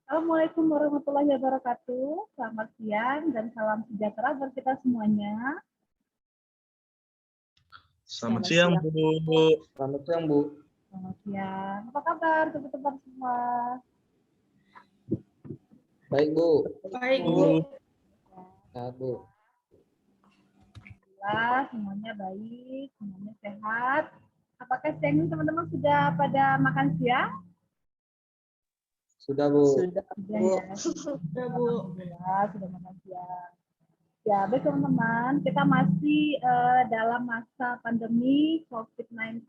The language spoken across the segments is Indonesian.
Assalamualaikum warahmatullahi wabarakatuh. Selamat siang dan salam sejahtera buat kita semuanya. Selamat siang, Bu. Selamat siang, Bu. Selamat siang. Apa kabar teman-teman semua? Baik, Bu. Baik, Bu. Sehat, Bu. Alhamdulillah, semuanya baik, semuanya sehat. Apakah siang ini teman-teman sudah pada makan siang? Sudah, Bu. Sudah ya. Sudah, Bu. Alhamdulillah, sudah makan siang. Ya, baik teman-teman, kita masih dalam masa pandemi COVID-19,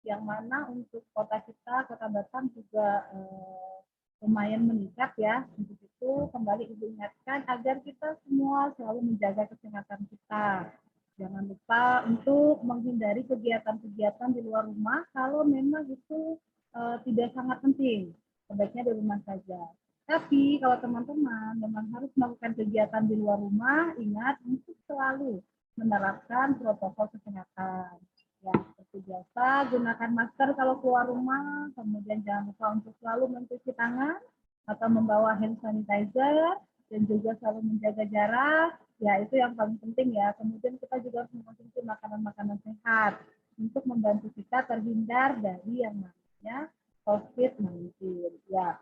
yang mana untuk kota kita, Kota Batam juga lumayan meningkat ya. Untuk itu kembali Ibu ingatkan agar kita semua selalu menjaga kesehatan kita. Jangan lupa untuk menghindari kegiatan-kegiatan di luar rumah kalau memang itu tidak sangat penting. Sebaiknya di rumah saja. Tapi kalau teman-teman memang harus melakukan kegiatan di luar rumah, ingat untuk selalu menerapkan protokol kesehatan. Ya, seperti biasa, gunakan masker kalau keluar rumah, kemudian jangan lupa untuk selalu mencuci tangan atau membawa hand sanitizer, dan juga selalu menjaga jarak. Ya, itu yang paling penting ya. Kemudian kita juga harus mengkonsumsi makanan-makanan sehat untuk membantu kita terhindar dari yang namanya COVID-19. Ya,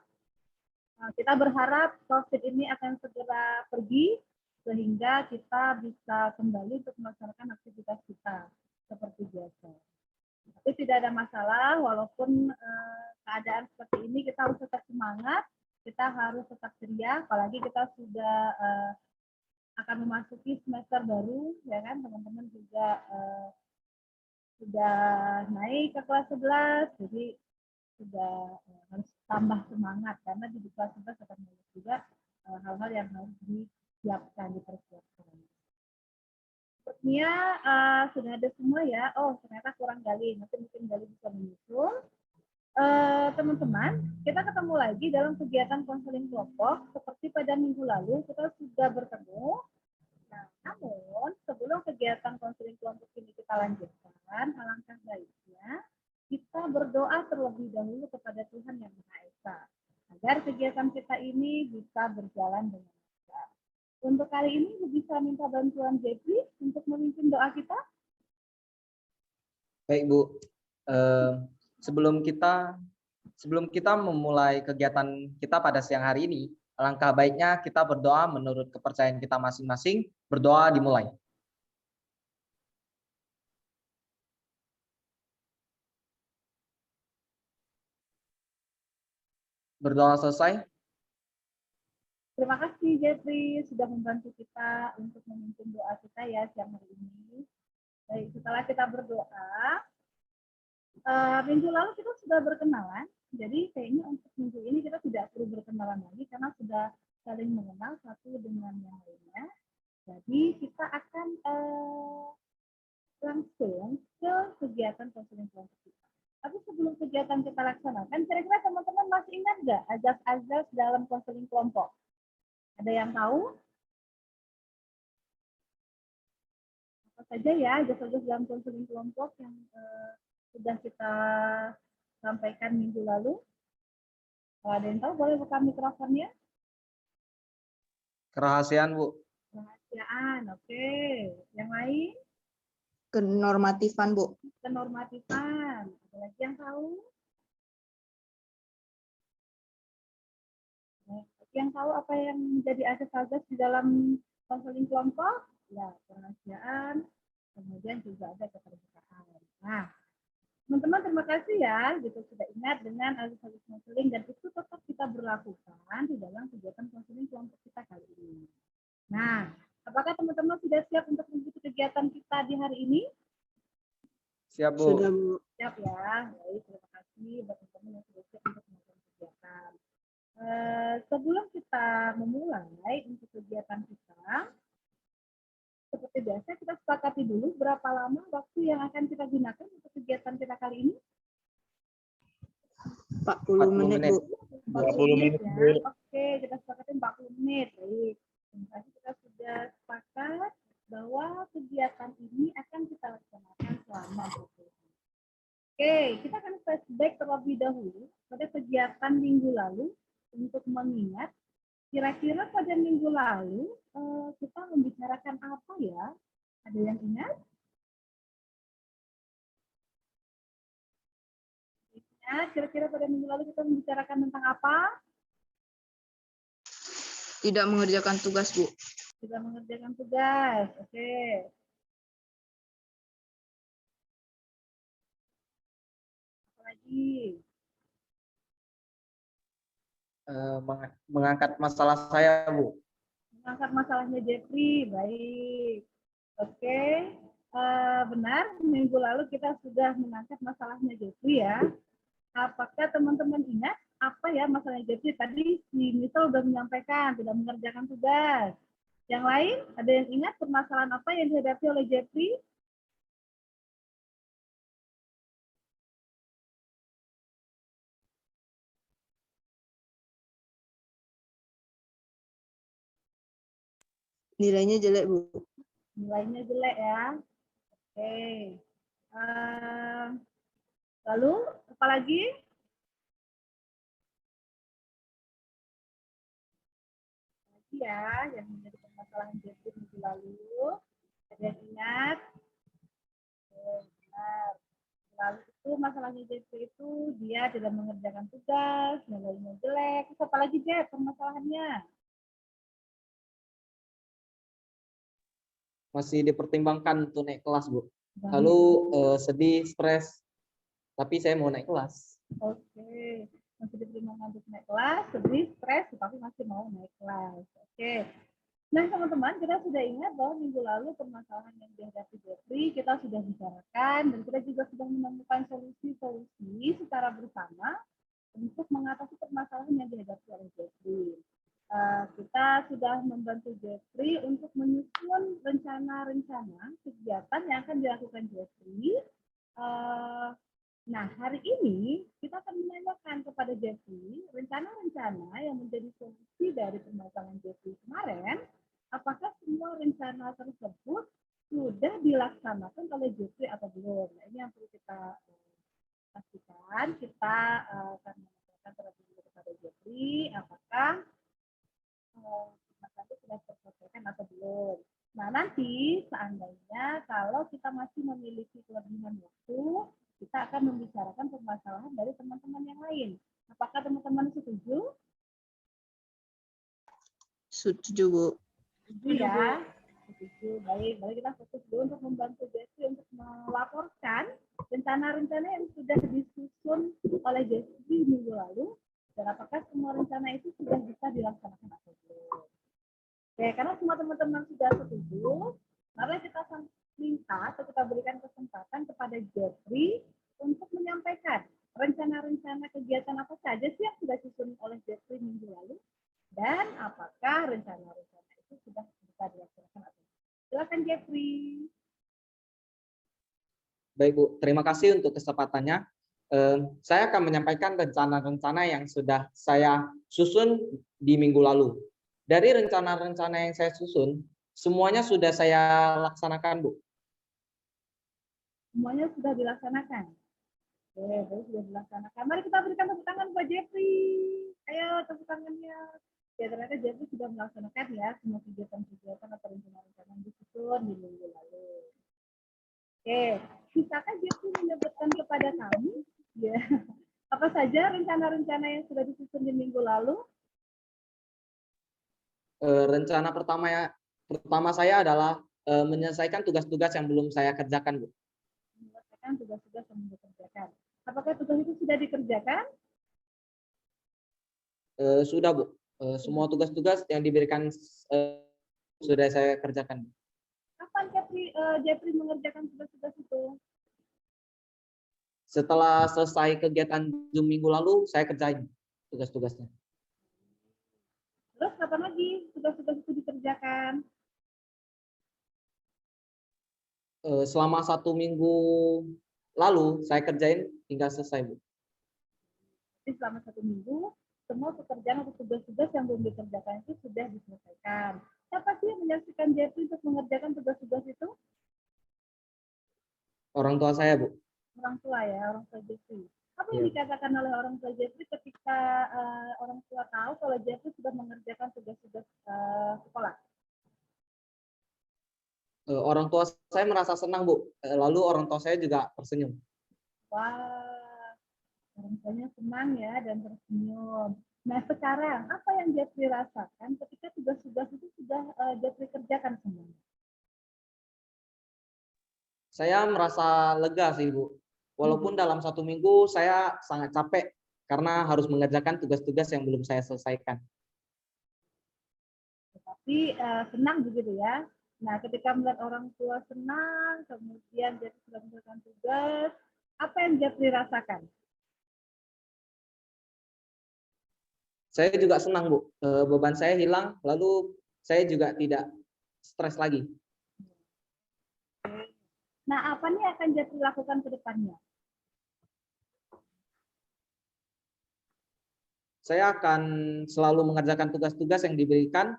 kita berharap COVID ini akan segera pergi sehingga kita bisa kembali untuk melaksanakan aktivitas kita seperti biasa. Tapi tidak ada masalah, walaupun keadaan seperti ini kita harus tetap semangat, kita harus tetap ceria, apalagi kita sudah akan memasuki semester baru, ya kan teman-teman juga sudah naik ke kelas 11, jadi sudah harus tambah semangat karena di kelas 11 akan banyak juga hal-hal yang harus disiapkan, dipersiapkan. Sepertinya sudah ada semua ya. Oh, ternyata kurang Gali. Nanti mungkin Gali bisa menyusul. Teman-teman, kita ketemu lagi dalam kegiatan konseling kelompok. Seperti pada minggu lalu, kita sudah bertemu. Nah, namun sebelum kegiatan konseling kelompok ini kita lanjutkan, alangkah baiknya kita berdoa terlebih dahulu kepada Tuhan Yang Maha Esa, agar kegiatan kita ini bisa berjalan dengan lancar. Untuk kali ini, bisa minta bantuan Jeffrey untuk memimpin doa kita? Baik, Bu. Sebelum kita memulai kegiatan kita pada siang hari ini, alangkah baiknya kita berdoa menurut kepercayaan kita masing-masing. Berdoa dimulai. Berdoa selesai. Terima kasih Jeffrey sudah membantu kita untuk memimpin doa kita ya siang hari ini. Baik, setelah kita berdoa, minggu lalu kita sudah berkenalan, jadi kayaknya untuk minggu ini kita tidak perlu berkenalan lagi karena sudah saling mengenal satu dengan yang lainnya. Jadi kita akan langsung ke kegiatan konseling kelompok kita. Tapi sebelum kegiatan kita laksanakan, kira-kira teman-teman masih ingat nggak azas-azas dalam konseling kelompok? Ada yang tahu? Apa saja ya azas-azas dalam konseling kelompok yang sudah kita sampaikan minggu lalu? Kalau ada yang tahu, boleh buka mikrofonnya. Kerahasiaan, Bu. Kerahasiaan, oke. Yang lain? Kenormatifan, Bu. Kenormatifan. Ada lagi yang tahu? Yang tahu apa yang menjadi azas-azas di dalam konseling kelompok? Ya, kerahasiaan, kemudian juga ada keterbukaan. Nah, teman-teman terima kasih ya, gitu sudah ingat dengan azas-azas konseling dan itu tetap kita berlakukan di dalam kegiatan konseling kelompok kita kali ini. Nah, apakah teman-teman sudah siap untuk mengikuti kegiatan kita di hari ini? Siap, Bu. Sudah, Bu. Siap ya. Baik, terima kasih buat teman-teman yang sudah siap untuk melakukan kegiatan. Sebelum kita memulai untuk kegiatan kita, seperti biasa kita sepakati dulu berapa lama waktu yang akan kita gunakan untuk kegiatan kita kali ini. 40 menit, Bu. 40 menit ya. Oke, kita sepakati 40 menit. Baik. Terima kasih kita sudah sepakat bahwa kegiatan ini akan kita laksanakan selama 40 menit. Oke, kita akan flashback terlebih dahulu pada kegiatan minggu lalu untuk mengingat kira-kira pada minggu lalu kita membicarakan apa ya? Ada yang ingat? Ingat kira-kira pada minggu lalu kita membicarakan tentang apa? Tidak mengerjakan tugas, Bu. Tidak mengerjakan tugas. Oke. Apa lagi? Mengangkat masalah saya, Bu. Mengangkat masalahnya Jeffrey. Baik. Oke. Benar, minggu lalu kita sudah mengangkat masalahnya Jeffrey ya. Apakah teman-teman ingat apa ya masalahnya Jeffrey? Tadi si Misal sudah menyampaikan tidak mengerjakan tugas. Yang lain, ada yang ingat permasalahan apa yang dihadapi oleh Jeffrey? Nilainya jelek, Bu. Nilainya jelek ya. Oke. Lalu, apa lagi? Ya, yang menjadi permasalahan Jeffrey minggu lalu. Ada yang ingat? Benar. Lalu itu masalahnya Jeffrey itu dia tidak mengerjakan tugas, nilainya jelek. Terus apa lagi Jeff permasalahannya? Masih dipertimbangkan untuk naik kelas, Bu. Lalu sedih, stres, tapi saya mau naik kelas. Oke, masih dipertimbangkan untuk naik kelas, sedih, stres, tapi masih mau naik kelas. Oke. Nah, teman-teman, kita sudah ingat bahwa minggu lalu permasalahan yang dihadapi Jeffrey kita sudah bicarakan dan kita juga sudah menemukan solusi-solusi secara bersama untuk mengatasi permasalahan yang dihadapi oleh Jeffrey. Kita sudah membantu Jeffrey untuk menyusun rencana-rencana kegiatan yang akan dilakukan Jeffrey. Nah, hari ini kita akan menanyakan kepada Jeffrey rencana-rencana yang menjadi solusi dari permasalahan Jeffrey kemarin. Apakah semua rencana tersebut sudah dilaksanakan oleh Jeffrey atau belum? Nah, ini yang perlu kita pastikan. Kita akan menanyakan terlebih dahulu kepada Jeffrey, apakah nanti sudah terselesaikan atau belum. Nah, nanti seandainya kalau kita masih memiliki kelebihan waktu, kita akan membicarakan permasalahan dari teman-teman yang lain. Apakah teman-teman setuju? Setuju, Bu. Setuju ya? Setuju. Baik, mari kita fokus dulu untuk membantu Jeffrey untuk melaporkan rencana-rencana yang sudah disusun oleh Jeffrey minggu lalu, dan apakah semua rencana itu sudah bisa dilaksanakan atau belum. Oke, karena semua teman-teman sudah setuju, mari kita minta atau kita berikan kesempatan kepada Jeffrey untuk menyampaikan rencana-rencana kegiatan apa saja sih yang sudah disusun oleh Jeffrey minggu lalu, dan apakah rencana-rencana itu sudah bisa dilaksanakan atau belum. Silakan Jeffrey. Baik, Bu. Terima kasih untuk kesempatannya. Saya akan menyampaikan rencana-rencana yang sudah saya susun di minggu lalu. Dari rencana-rencana yang saya susun, semuanya sudah saya laksanakan, Bu. Semuanya sudah dilaksanakan. Oke, baik, sudah dilaksanakan. Mari kita berikan tepuk tangan buat Jeffrey. Ayo, tepuk tangannya. Ya, ternyata Jeffrey sudah melaksanakan ya semua kegiatan-kegiatan atau rencana-rencana yang disusun di minggu lalu. Oke, bisakah Jeffrey menyebutkan kepada kami ya apa saja rencana-rencana yang sudah disusun di minggu lalu? Rencana pertama saya adalah menyelesaikan tugas-tugas yang belum saya kerjakan, Bu. Menyelesaikan tugas-tugas yang belum dikerjakan. Apakah tugas itu sudah dikerjakan? Sudah, Bu. Semua tugas-tugas yang diberikan sudah saya kerjakan. Kapan Jeffrey mengerjakan tugas-tugas itu? Setelah selesai kegiatan Zoom minggu lalu, saya kerjain tugas-tugasnya. Terus kapan lagi tugas-tugas itu dikerjakan? Selama 1 minggu lalu, saya kerjain hingga selesai, Bu. Jadi selama 1 minggu, semua pekerjaan atau tugas-tugas yang belum dikerjakan itu sudah diselesaikan. Siapa sih yang menyaksikan Jeffrey untuk mengerjakan tugas-tugas itu? Orang tua saya, Bu. Orang tua ya, orang tua Jeffrey. Apa yang Iya. dikatakan oleh orang tua Jeffrey ketika orang tua tahu kalau Jeffrey sudah mengerjakan tugas-tugas sekolah? Orang tua saya merasa senang, Bu. Lalu orang tua saya juga tersenyum. Wah, orang tuanya senang ya dan tersenyum. Nah sekarang apa yang Jeffrey rasakan ketika tugas-tugas itu sudah Jeffrey kerjakan semua? Saya merasa lega sih, Bu. Walaupun dalam 1 minggu saya sangat capek karena harus mengerjakan tugas-tugas yang belum saya selesaikan. Tetapi senang begitu ya. Nah ketika melihat orang tua senang, kemudian Jeffrey sudah mengerjakan tugas, apa yang Jeffrey rasakan? Saya juga senang, Bu. Beban saya hilang, lalu saya juga tidak stres lagi. Nah apa nih akan Jeffrey lakukan ke depannya? Saya akan selalu mengerjakan tugas-tugas yang diberikan.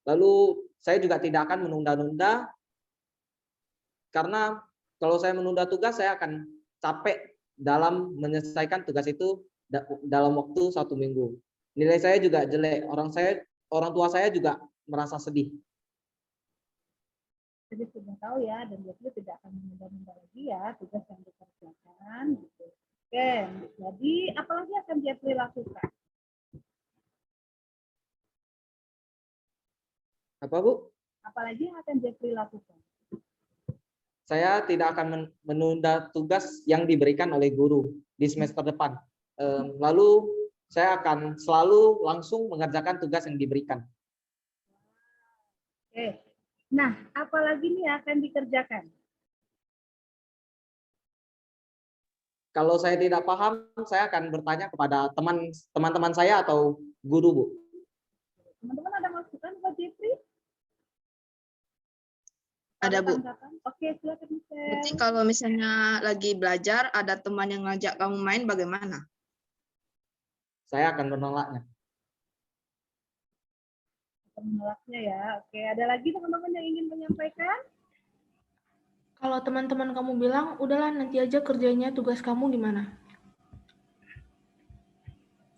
Lalu saya juga tidak akan menunda-nunda, karena kalau saya menunda tugas, saya akan capek dalam menyelesaikan tugas itu dalam waktu 1 minggu. Nilai saya juga jelek. Orang tua saya juga merasa sedih. Jadi sudah tahu ya, dan Jeffrey tidak akan menunda-nunda lagi ya tugas yang dikerjakan. Gitu. Oke, jadi apalagi akan Jeffrey lakukan? Apa, Bu? Apalagi yang akan Jeffrey lakukan? Saya tidak akan menunda tugas yang diberikan oleh guru di semester depan. Lalu saya akan selalu langsung mengerjakan tugas yang diberikan. Oke. Nah, apalagi nih yang akan dikerjakan? Kalau saya tidak paham, saya akan bertanya kepada teman-teman saya atau guru, Bu. Teman-teman ada masukan buat Jeffrey? Ada, Bu. Tanggapan? Oke, silakan Berarti Michelle. kalau misalnya lagi belajar, ada teman yang ngajak kamu main, bagaimana? Saya akan menolaknya. Menolaknya ya. Oke, ada lagi teman-teman yang ingin menyampaikan? Kalau teman-teman kamu bilang, udahlah nanti aja kerjanya, tugas kamu gimana?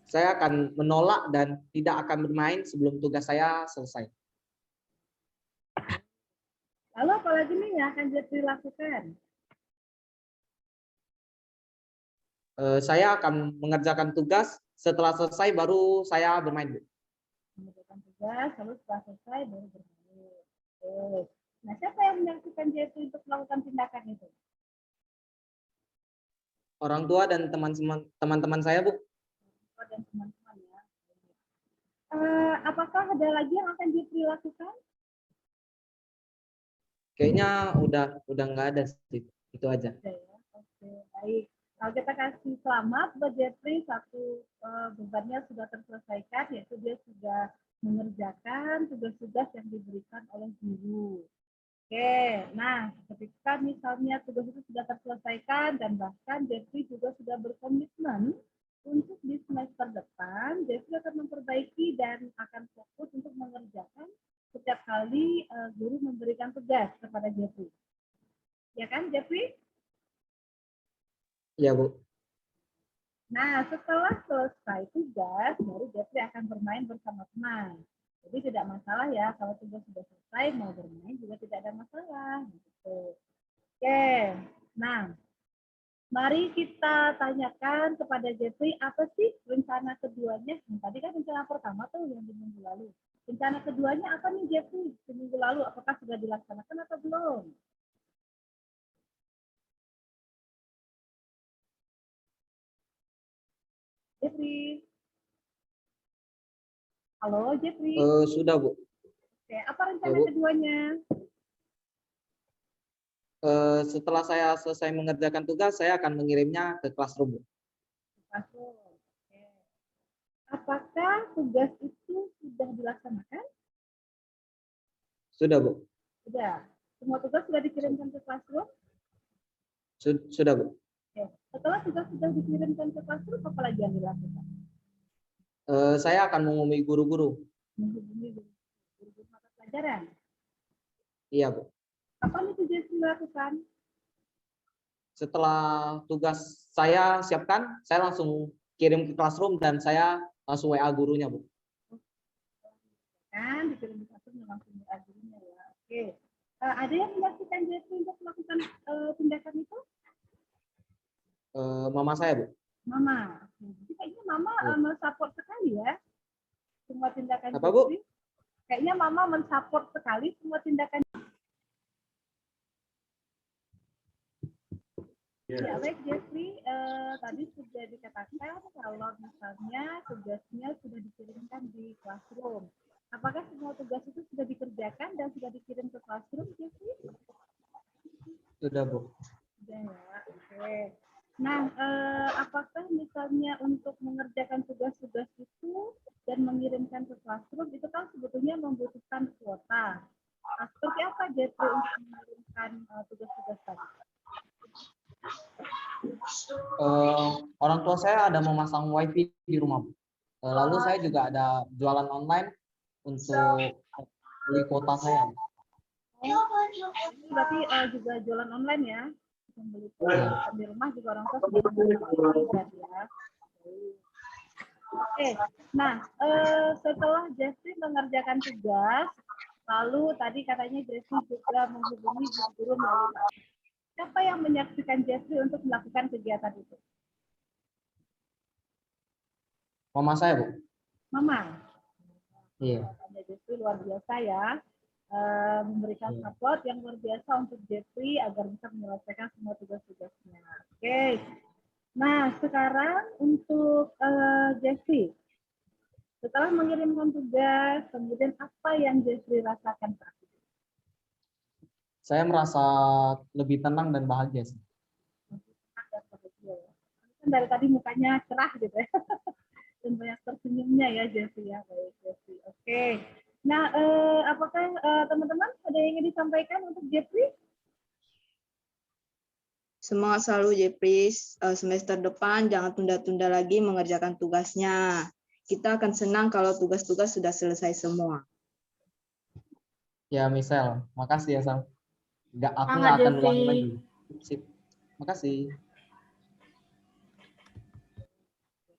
Saya akan menolak dan tidak akan bermain sebelum tugas saya selesai. Lalu apalagi nih yang akan Jeffrey lakukan? Saya akan mengerjakan tugas, setelah selesai baru saya bermain, Bu. Mengerjakan tugas, lalu setelah selesai baru bermain. Oke. Nah, siapa yang menyaksikan Jeffrey untuk melakukan tindakan itu? Orang tua dan teman-teman saya, Bu. Oh, dan teman-teman ya. Apakah ada lagi yang akan Jeffrey lakukan? Kayaknya udah nggak ada sih. Itu aja. Ada ya. Oke, baik. Kalau kita kasih selamat buat Jeffrey, satu bebannya sudah terselesaikan, yaitu dia sudah mengerjakan tugas-tugas yang diberikan oleh guru. Oke, nah ketika misalnya tugas itu sudah terselesaikan dan bahkan Jeffrey juga sudah berkomitmen untuk di semester depan, Jeffrey akan memperbaiki dan akan fokus untuk mengerjakan setiap kali guru memberikan tugas kepada Jeffrey. Ya kan, Jeffrey? Iya, Bu. Nah, setelah selesai tugas, baru Jeffrey akan bermain bersama teman. Jadi tidak masalah ya, kalau tugas sudah selesai, mau bermain juga tidak ada masalah. Gitu. Oke, nah, mari kita tanyakan kepada Jeffrey, apa sih rencana keduanya? Yang tadi kan rencana pertama tuh yang di minggu lalu. Rencana keduanya apa nih Jeffrey? Di minggu lalu, apakah sudah dilaksanakan atau belum? Jeffrey. Halo, Jeffrey. Sudah, Bu. Oke, apa rencana Ya, Bu. keduanya? Setelah saya selesai mengerjakan tugas, saya akan mengirimnya ke classroom, Bu. Masuk. Oke. Apakah tugas itu sudah dilaksanakan? Sudah, Bu. Sudah. Semua tugas sudah dikirimkan ke classroom? Sudah, Bu. Oke. Setelah tugas sudah dikirimkan ke classroom, apa lagi yang dilakukan? Saya akan menghubungi guru-guru. Menghubungi guru mata pelajaran. Iya, Bu. Apa itu Jeffrey lakukan? Setelah tugas saya siapkan, saya langsung kirim ke classroom dan saya langsung WA gurunya, Bu. Kan dikirim di satu langsung di akhirnya ya. Oke. Ada yang menyaksikan Jeffrey untuk melakukan tindakan itu? Mama saya, Bu. Mama. Jadi kayaknya Mama mensupport sekali ya semua tindakan Apa, Bu? Jeffrey. Kayaknya Mama mensupport sekali semua tindakan. Ya, baik Jeffrey, tadi sudah dikatakan kalau misalnya tugasnya sudah dikirimkan di classroom. Apakah semua tugas itu sudah dikerjakan dan sudah dikirim ke classroom, Jeffrey? Sudah, Bu. Sudah ya, oke. Nah, apakah misalnya untuk mengerjakan tugas-tugas itu dan mengirimkan ke classroom itu kan sebetulnya membutuhkan kuota. Nah, seperti apa Jeffrey untuk mengirimkan tugas-tugas tadi? Orang tua saya ada memasang WiFi di rumah, Bu. Lalu saya juga ada jualan online untuk beli kuota saya. Berarti juga jualan online ya? Membeli kuota di rumah juga orang tua sudah memasang ya. Oke, nah setelah Jeffrey mengerjakan tugas, lalu tadi katanya Jeffrey juga menghubungi guru melalui siapa yang menyaksikan Jeffrey untuk melakukan kegiatan itu? Mama saya, Bu. Mama. Iya. Jeffrey luar biasa ya, memberikan support yang luar biasa untuk Jeffrey agar bisa menyelesaikan semua tugas-tugasnya. Oke. Nah, sekarang untuk Jeffrey, setelah mengirimkan tugas, kemudian apa yang Jeffrey rasakan saat itu? Saya merasa lebih tenang dan bahagia. Kan dari tadi mukanya cerah gitu ya. Dan banyak tersenyumnya ya Jeffrey ya. Baik Jeffrey. Oke. Nah, apakah teman-teman ada yang ingin disampaikan untuk Jeffrey? Semangat selalu Jeffrey, semester depan jangan tunda-tunda lagi mengerjakan tugasnya. Kita akan senang kalau tugas-tugas sudah selesai semua. Ya, Michelle. Makasih ya, Sam. Aku Semangat, nggak akan Jeffrey. ulangi lagi. Sip. Makasih.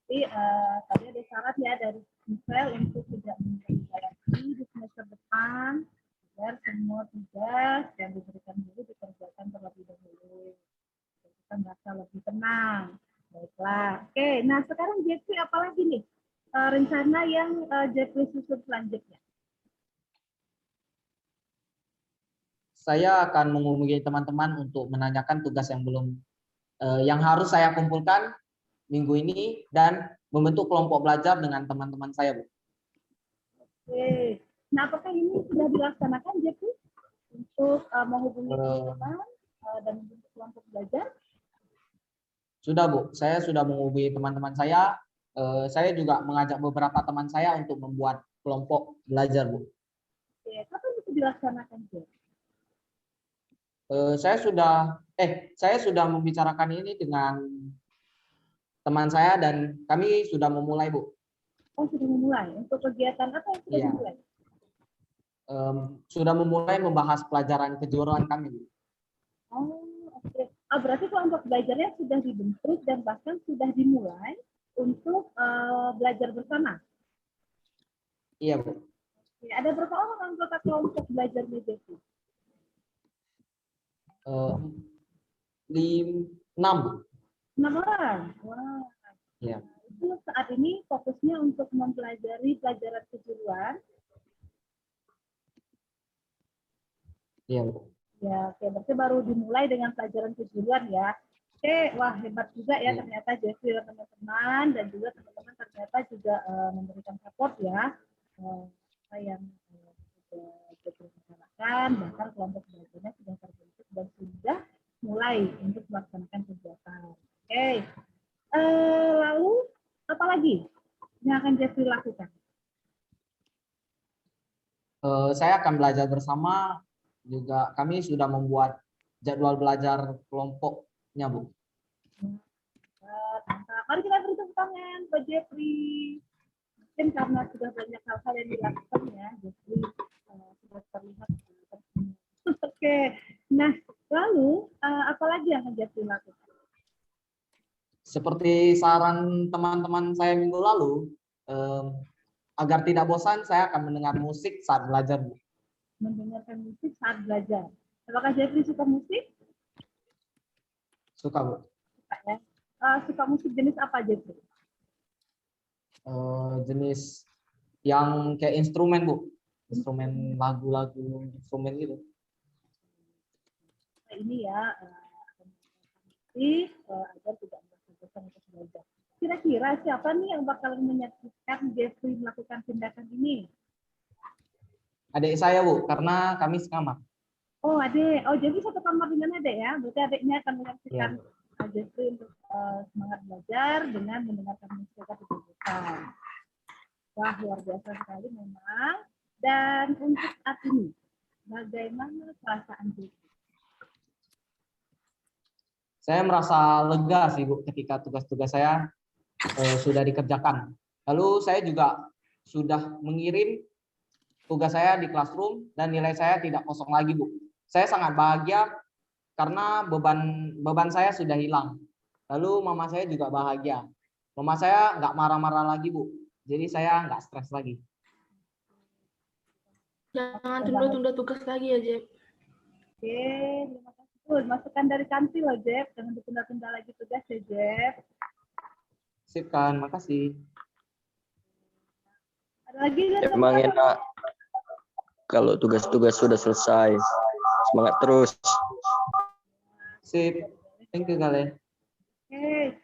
Jadi tadi ada syarat ya dari Michelle untuk tidak mengerjakan di semester depan agar semua tugas yang diberikan guru dikerjakan terlebih dahulu. Kita merasa lebih tenang. Baiklah. Oke, nah sekarang Jeffrey apalagi nih rencana yang Jeffrey susun selanjutnya? Saya akan menghubungi teman-teman untuk menanyakan tugas yang belum yang harus saya kumpulkan minggu ini dan membentuk kelompok belajar dengan teman-teman saya, Bu. Oke. Nah, apakah ini sudah dilaksanakan, Jeffrey, untuk menghubungi teman-teman dan membentuk kelompok belajar? Sudah, Bu. Saya sudah menghubungi teman-teman saya. Saya juga mengajak beberapa teman saya untuk membuat kelompok belajar, Bu. Oke. Kapan itu dilaksanakan, Jeffrey? Saya sudah membicarakan ini dengan teman saya dan kami sudah memulai, Bu. Oh, sudah memulai. Untuk kegiatan apa yang sudah dimulai? Sudah memulai membahas pelajaran kejuruan kami, Bu. Oh, oke. Berarti kelompok belajarnya sudah dibentuk dan bahkan sudah dimulai untuk belajar bersama. Iya, Bu. Oke. Ada berapa orang anggota kelompok belajarnya, Jeffrey? 6, Bu. 6 orang. Wah. Iya. Itu saat ini fokusnya untuk mempelajari pelajaran kejuruan. Iya, Bu. Ya, oke, berarti baru dimulai dengan pelajaran kejuruan ya. Oke, wah hebat juga ya ternyata Jeffrey dan teman-teman dan juga teman-teman ternyata juga memberikan support ya. Apa yang sudah Jeffrey rencanakan, bahkan kelompok belajarnya sudah terbentuk dan sudah mulai untuk melaksanakan kegiatan. Oke, lalu apa lagi yang akan Jeffrey lakukan? Saya akan belajar bersama. Juga kami sudah membuat jadwal belajar kelompoknya, Bu. Mantap. Mari kita beri tepuk tangan buat Jeffrey. Mungkin karena sudah banyak hal-hal yang dilakukan ya, Jeffrey sudah terlihat. Oke, nah lalu apa lagi yang akan Jeffrey lakukan? seperti saran teman-teman saya minggu lalu, agar tidak bosan, saya akan mendengar musik saat belajar, Bu. Mendengarkan musik saat belajar. Apakah Jeffrey suka musik? Suka, Bu. Suka ya. Suka musik jenis apa Jeffrey? Jenis yang kayak instrumen, Bu. Instrumen lagu-lagu, instrumen gitu. Nah, ini ya, agar tidak merasa bosan untuk belajar. Kira-kira siapa nih yang bakal menyaksikan Jeffrey melakukan tindakan ini? Adik saya, Bu, karena kami sekamar. Oh, adik. Oh, jadi satu kamar dengan adik ya? Berarti adiknya akan menyaksikan Iya. Jeffrey untuk semangat belajar dengan mendengarkan musik atau bosan. Wah, luar biasa sekali memang. Dan untuk saat ini, bagaimana perasaan Jeffrey? Saya merasa lega sih, Bu, ketika tugas-tugas saya sudah dikerjakan. Lalu saya juga sudah mengirim tugas saya di classroom dan nilai saya tidak kosong lagi, Bu. Saya sangat bahagia karena beban saya sudah hilang. Lalu mama saya juga bahagia. Mama saya nggak marah-marah lagi, Bu. Jadi saya nggak stres lagi. Jangan tunda-tunda tugas lagi ya, Jeb. Oke, terima kasih. Masukan dari Kanti loh, Jeff. Jangan ditunda-tunda lagi tugas ya, Jeff. Sip kan, makasih. Ada lagi? Emang enak kalau tugas-tugas sudah selesai. Semangat terus. Sip. Thank you, kalian. Oke.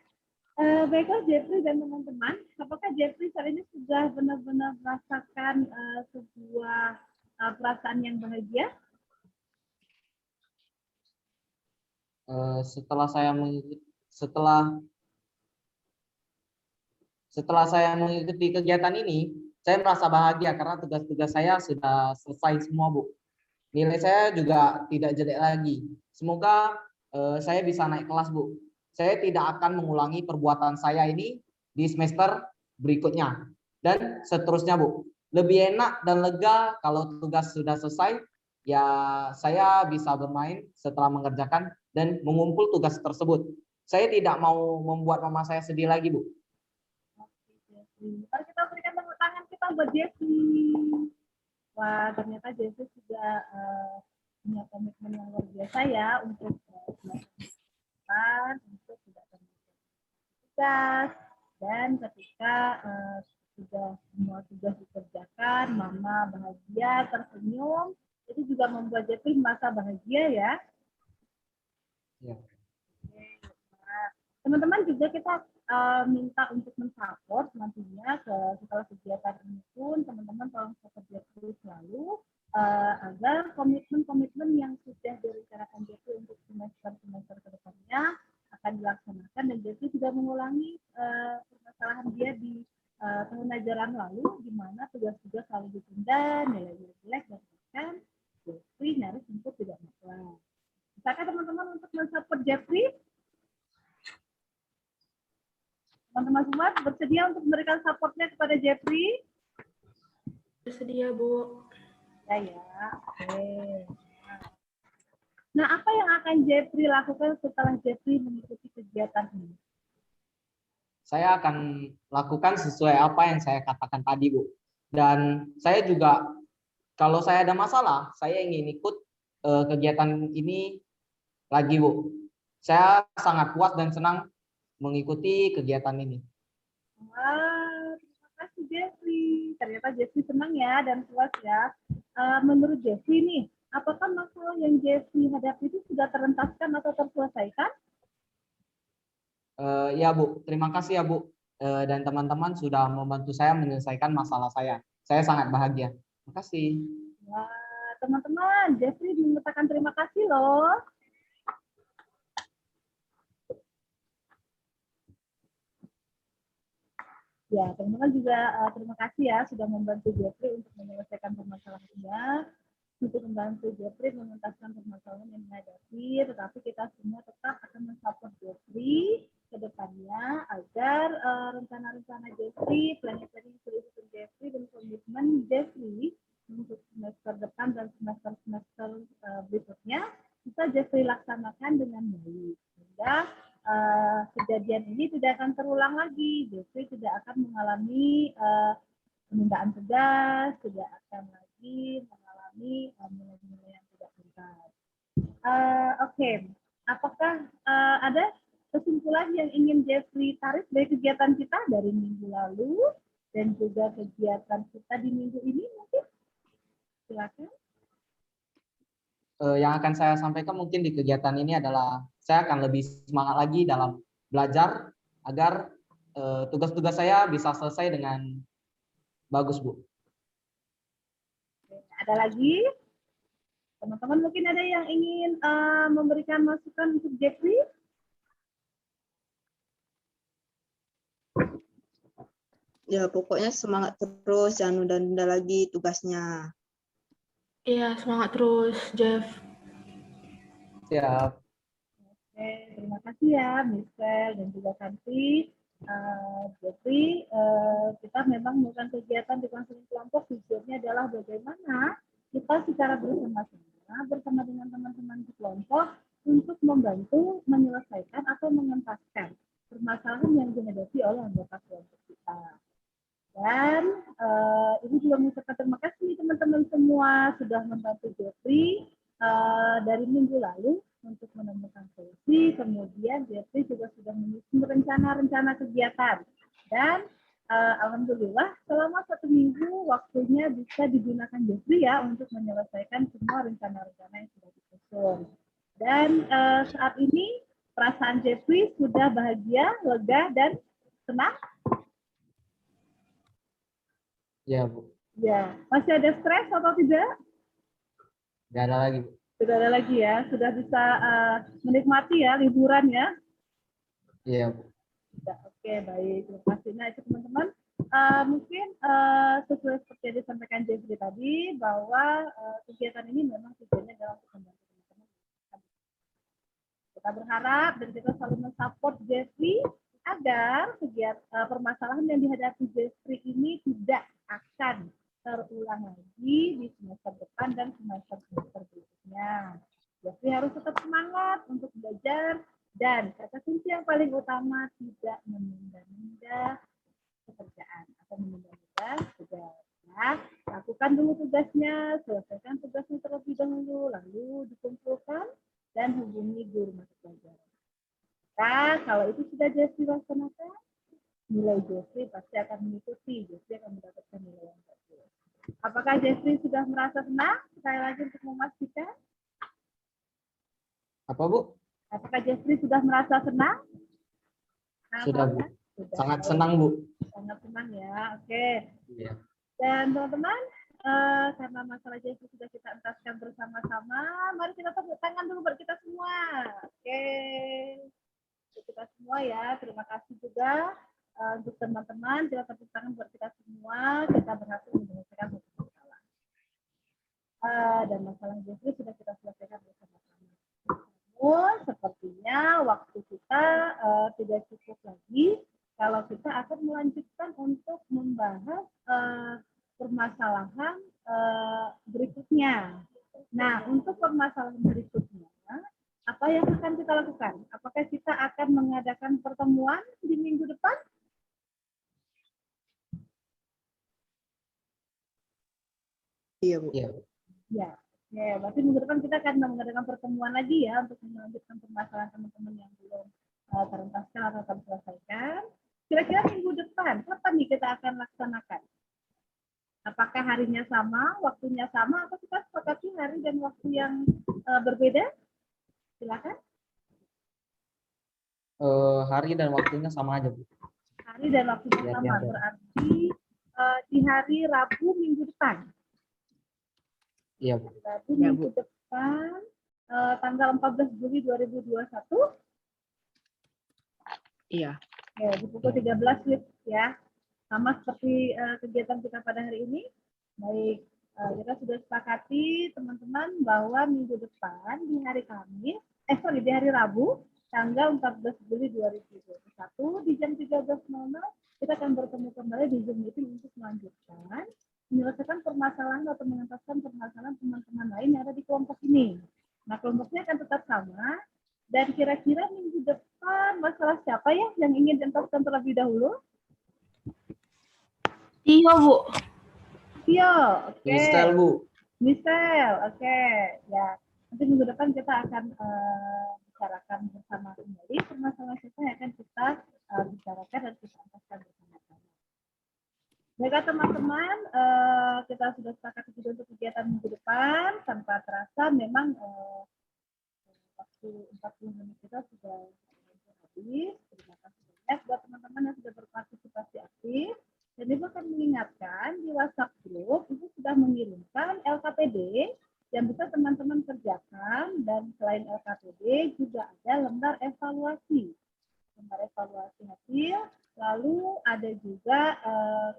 Baiklah Jeffrey dan teman-teman, apakah Jeffrey saat ini sudah benar-benar merasakan sebuah perasaan yang bahagia? Setelah saya mengikuti kegiatan ini, saya merasa bahagia karena tugas-tugas saya sudah selesai semua, Bu. Nilai saya juga tidak jelek lagi. Semoga saya bisa naik kelas, Bu. Saya tidak akan mengulangi perbuatan saya ini di semester berikutnya. Dan seterusnya, Bu. Lebih enak dan lega kalau tugas sudah selesai, ya saya bisa bermain setelah mengerjakan dan mengumpul tugas tersebut. Saya tidak mau membuat mama saya sedih lagi, Bu. Mari kita berikan tepuk tangan kita buat Jeffrey. Wah, ternyata Jeffrey juga punya komitmen yang luar biasa ya untuk untuk tidak terlalu tugas, dan ketika sudah semua tugas dikerjakan, mama bahagia, tersenyum, itu juga membuat Jeffrey merasa bahagia ya. Ya. Nah, teman-teman juga kita minta untuk mensupport nantinya setelah kegiatan ini pun teman-teman tolong support Jeffrey selalu agar komitmen-komitmen yang sudah direncanakan Jeffrey untuk semester ke depannya akan dilaksanakan, dan Jeffrey sudah mengulangi permasalahan dia di tahun ajaran lalu di mana tugas-tugas selalu ditunda, nilai jelek, dan bahkan Jeffrey nyaris untuk tidak masalah. Bisakah teman-teman untuk mensupport Jeffrey? Teman-teman semua bersedia untuk memberikan supportnya kepada Jeffrey? Bersedia, Bu. Ya. Oke. Nah, apa yang akan Jeffrey lakukan setelah Jeffrey mengikuti kegiatan ini? Saya akan lakukan sesuai apa yang saya katakan tadi, Bu. Dan saya juga, kalau saya ada masalah, saya ingin ikut kegiatan ini lagi, Bu. Saya sangat puas dan senang mengikuti kegiatan ini. Wah, terima kasih Jeffrey. Ternyata Jeffrey senang ya dan puas ya. Menurut Jeffrey nih, apakah masalah yang Jeffrey hadapi itu sudah terentaskan atau terselesaikan? Ya, Bu. Terima kasih ya, Bu. Dan teman-teman sudah membantu saya menyelesaikan masalah saya. Saya sangat bahagia. Terima kasih. Wah, teman-teman, Jeffrey mengatakan terima kasih loh. Ya, teman-teman juga terima kasih ya sudah membantu Jeffrey untuk menyelesaikan permasalahannya, untuk membantu Jeffrey menuntaskan permasalahan yang dihadapi, tetapi kita semua tetap akan mensupport Jeffrey ke depannya agar rencana-rencana Jeffrey, planning-planning Jeffrey, dan komitmen Jeffrey untuk semester depan dan semester berikutnya bisa Jeffrey laksanakan dengan baik. Sehingga kejadian ini tidak akan terulang lagi. Jeffrey tidak akan mengalami penundaan tugas, tidak akan lagi mengalami nilai-nilai yang tidak benar. Oke, apakah ada kesimpulan yang ingin Jeffrey tarik dari kegiatan kita dari minggu lalu dan juga kegiatan kita di minggu ini mungkin? Silakan. Yang akan saya sampaikan mungkin di kegiatan ini adalah saya akan lebih semangat lagi dalam belajar agar tugas-tugas saya bisa selesai dengan bagus, Bu. Ada lagi? Teman-teman mungkin ada yang ingin memberikan masukan untuk Jeffrey? Ya, pokoknya semangat terus, jangan nunda-nunda lagi tugasnya. Iya, semangat terus, Jeff. Siap. Oke, terima kasih ya, Michelle dan juga Santi. Jeffrey, kita memang melakukan kegiatan di konseling kelompok, tujuannya adalah bagaimana kita secara bersama dengan teman-teman di kelompok untuk membantu menyelesaikan atau mengentaskan permasalahan yang dihadapi oleh anggota kelompok kita. Dan ini juga mengucapkan terima kasih teman-teman semua sudah membantu Jeffrey dari minggu lalu untuk menemukan solusi. Kemudian Jeffrey juga sudah menyusun rencana-rencana kegiatan. Dan alhamdulillah selama 1 minggu waktunya bisa digunakan Jeffrey ya untuk menyelesaikan semua rencana-rencana yang sudah disusun. Dan saat ini perasaan Jeffrey sudah bahagia, lega, dan senang. Ya, Bu. Ya, masih ada stres atau tidak? Tidak ada lagi, Bu. Sudah ada lagi ya, sudah bisa menikmati ya liburan ya. Iya, Bu. Ya, oke, baik. Terima kasih. Nah, itu teman-teman. Mungkin sesuai seperti yang disampaikan Jeffrey tadi, bahwa kegiatan ini memang tujuannya adalah untuk membantu teman-teman. Kita berharap dan kita selalu mensupport Jeffrey agar kegiatan permasalahan yang dihadapi Jeffrey ini tidak akan terulang lagi di semester depan dan semester berikutnya. Jeffrey harus tetap semangat untuk belajar dan kata kunci yang paling utama tidak menunda-nunda pekerjaan atau menunda-nunda tugas. Nah, lakukan dulu tugasnya, selesaikan tugasnya terlebih dahulu, lalu dikumpulkan dan hubungi guru mata pelajaran. Nah, kalau itu sudah Jeffrey laksanakan, nilai Jeffrey pasti akan mengikuti. Jeffrey akan mendapatkan nilai yang bagus. Apakah Jeffrey sudah merasa senang? Sekali lagi untuk memastikan. Apa, Bu? Apakah Jeffrey sudah merasa senang? Sudah, Bu. Sudah. Sangat senang, Bu. Sangat senang ya. Oke. Iya. Dan teman-teman, karena masalah Jeffrey sudah kita entaskan bersama-sama, mari kita tepuk tangan dulu buat kita semua. Oke. Untuk kita semua ya. Terima kasih juga untuk teman-teman. Kita tepuk tangan buat kita semua. Kita berhasil menyelesaikan satu masalah. Dan masalah Jeffrey sudah kita selesaikan bersama-sama. Namun, sepertinya waktu kita tidak cukup lagi kalau kita akan melanjutkan untuk membahas permasalahan berikutnya. Nah, untuk permasalahan berikutnya, apa yang akan kita lakukan? Apakah kita akan mengadakan pertemuan di minggu depan? Iya, Bu. Iya. Ya. Ya, berarti minggu depan kita akan mengadakan pertemuan lagi ya untuk melanjutkan permasalahan teman-teman yang belum terentaskan atau terselesaikan. Kira-kira minggu depan, kapan nih kita akan laksanakan? Apakah harinya sama, waktunya sama, atau kita sepakati hari dan waktu yang berbeda? Silakan. Hari dan waktunya sama aja, Bu. Hari dan waktunya Ya, sama, ya. berarti di hari Rabu minggu depan. Iya, Bu. Rabu Ya, minggu Bu. depan, tanggal 14 Juli 2021. Iya. Ya, di pukul 13 ya. Sama seperti kegiatan kita pada hari ini. Baik, kita sudah sepakati teman-teman bahwa minggu depan di hari Kamis, di hari Rabu, tanggal 14 Juli 2021 di jam 13.00 kita akan bertemu kembali di Zoom meeting untuk melanjutkan menyelesaikan permasalahan atau mengentaskan permasalahan teman-teman lain yang ada di kelompok ini. Nah, kelompoknya akan tetap sama dan kira-kira minggu depan siapa ya yang ingin dientaskan terlebih dahulu? Iya, Bu. Tio, oke. Misal Bu. Misal, oke. Ya, nanti minggu depan kita akan bicarakan bersama kembali permasalahan kita yang akan kita bicarakan dan kita angkatkan bersama-sama. Baiklah teman-teman, kita sudah sepakat juga untuk kegiatan minggu depan. Tanpa terasa memang waktu 40 menit kita sudah habis. Terima kasih banyak buat teman-teman yang sudah berpartisipasi aktif. Dan Ibu akan mengingatkan di WhatsApp group, Ibu sudah mengirimkan LKPD yang bisa teman-teman kerjakan. Dan selain LKPD juga ada lembar evaluasi. Lembar evaluasi hasil. Lalu ada juga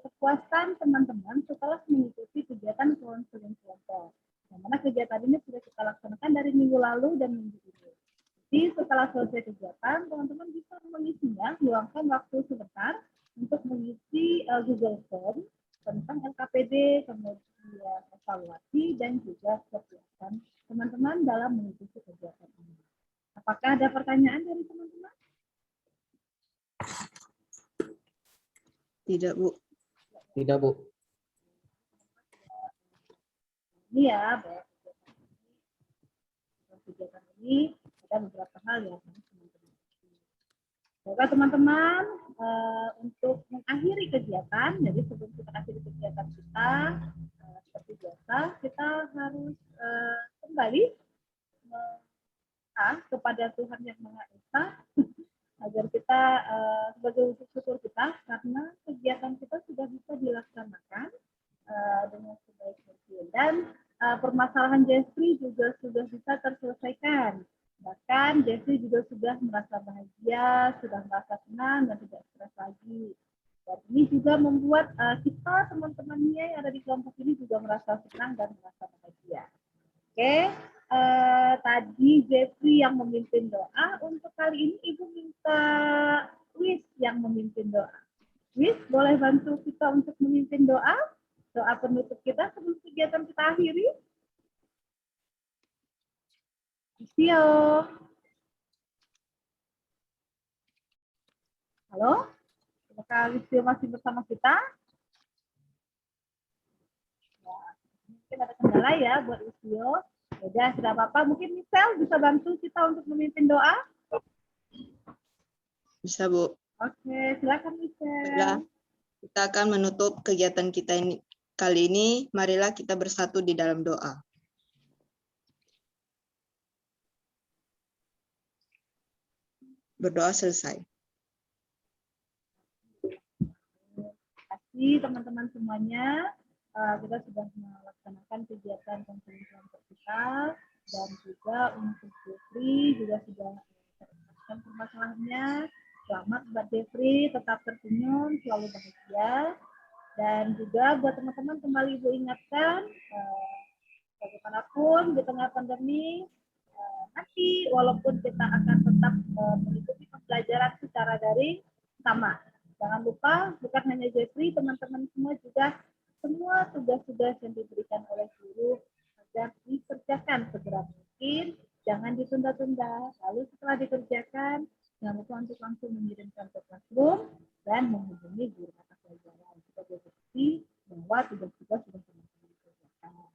kepuasan teman-teman setelah mengikuti kegiatan konseling kelompok. Yang mana kegiatan ini sudah kita laksanakan dari minggu lalu dan minggu ini. Jadi setelah selesai kegiatan, teman-teman bisa mengisinya, luangkan waktu sebentar untuk mengisi Google Form tentang LKPD, kemudian evaluasi, dan juga kepuasan teman-teman dalam mengikuti kegiatan ini. Apakah ada pertanyaan dari teman-teman? Tidak, Bu. Tidak Bu. Ini ya, kegiatan ini ada beberapa hal ya teman-teman. Baiklah teman-teman, untuk mengakhiri kegiatan, jadi sebelum kita akhiri kegiatan kita, seperti biasa, kita harus kembali kepada Tuhan Yang Maha Esa, agar kita sebagai wujud syukur kita, karena kegiatan kita sudah bisa dilaksanakan dengan sebaik mungkin. Dan permasalahan Jeffrey juga sudah bisa terselesaikan. Bahkan Jeffrey juga sudah merasa bahagia, sudah merasa senang dan tidak stres lagi. Dan ini juga membuat kita teman-temannya yang ada di kelompok ini juga merasa senang dan merasa bahagia. Oke, tadi Jeffrey yang memimpin doa. Untuk kali ini Ibu minta Wis yang memimpin doa. Wis, boleh bantu kita untuk memimpin doa? Doa penutup kita sebelum kegiatan kita akhiri. Tio. Halo? Apakah Tio masih bersama kita? Ya, mungkin ada kendala ya buat Tio. Ya, tidak apa-apa. Mungkin Michelle bisa bantu kita untuk memimpin doa? Bisa, Bu. Oke, silakan Michelle. Baiklah, kita akan menutup kegiatan kita ini kali ini. Marilah kita bersatu di dalam doa. Berdoa selesai. Terima kasih teman-teman semuanya. Kita sudah melaksanakan kegiatan konseling kelompok kita, dan juga untuk Jeffrey juga sudah menyelesaikan permasalahannya. Selamat buat Jeffrey, tetap tersenyum, selalu bahagia. Dan juga buat teman-teman kembali Ibu ingatkan, bagaimanapun di tengah pandemi, nanti walaupun kita akan tetap mengikuti pembelajaran secara daring, sama. Jangan lupa, bukan hanya Jeffrey, teman-teman semua juga semua tugas-tugas yang diberikan oleh guru agar dikerjakan segera mungkin, jangan ditunda-tunda. Lalu setelah dikerjakan, jangan lupa untuk langsung mengirimkan ke classroom dan menghubungi guru mata pelajaran sebagai bukti bahwa tugas-tugas sudah teman-teman kerjakan,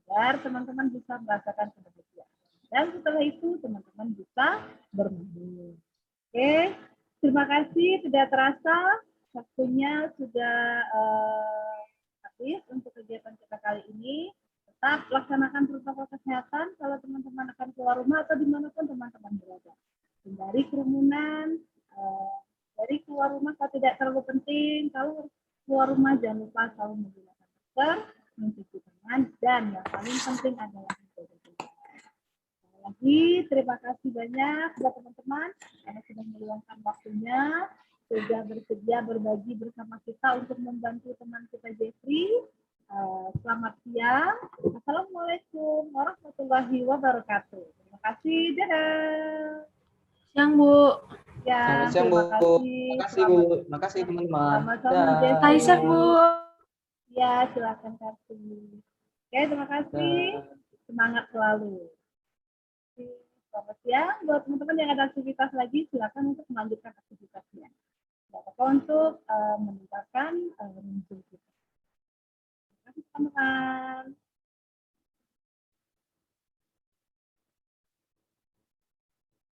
agar teman-teman bisa merasakan kebahagiaan. Dan setelah itu teman-teman bisa bermain. Oke, terima kasih. Tidak terasa waktunya sudah habis untuk kegiatan kita kali ini. Tetap laksanakan protokol kesehatan kalau teman-teman akan keluar rumah atau dimanapun teman-teman berada. Hindari kerumunan, dari keluar rumah kalau tidak terlalu penting. Kalau keluar rumah jangan lupa selalu menggunakan masker, mencuci tangan, dan yang paling penting adalah menjaga jarak. Lagi terima kasih banyak buat teman-teman karena sudah meluangkan waktunya, sudah bersedia berbagi bersama kita untuk membantu teman kita Jeffrey. Selamat siang. Assalamualaikum warahmatullahi wabarakatuh. Terima kasih. Dadah. Siang, Bu. Ya, Selamat siang Bu. Terima kasih Bu. Terima kasih teman-teman. Sama-sama Jeffrey. Aisyah, Bu. Ya, silakan Karti. Oke, terima kasih. Semangat selalu. Selamat siang buat teman-teman yang ada aktivitas lagi, silakan untuk melanjutkan aktivitas. untuk meningkatkan muncul kita. Terima kasih teman-teman.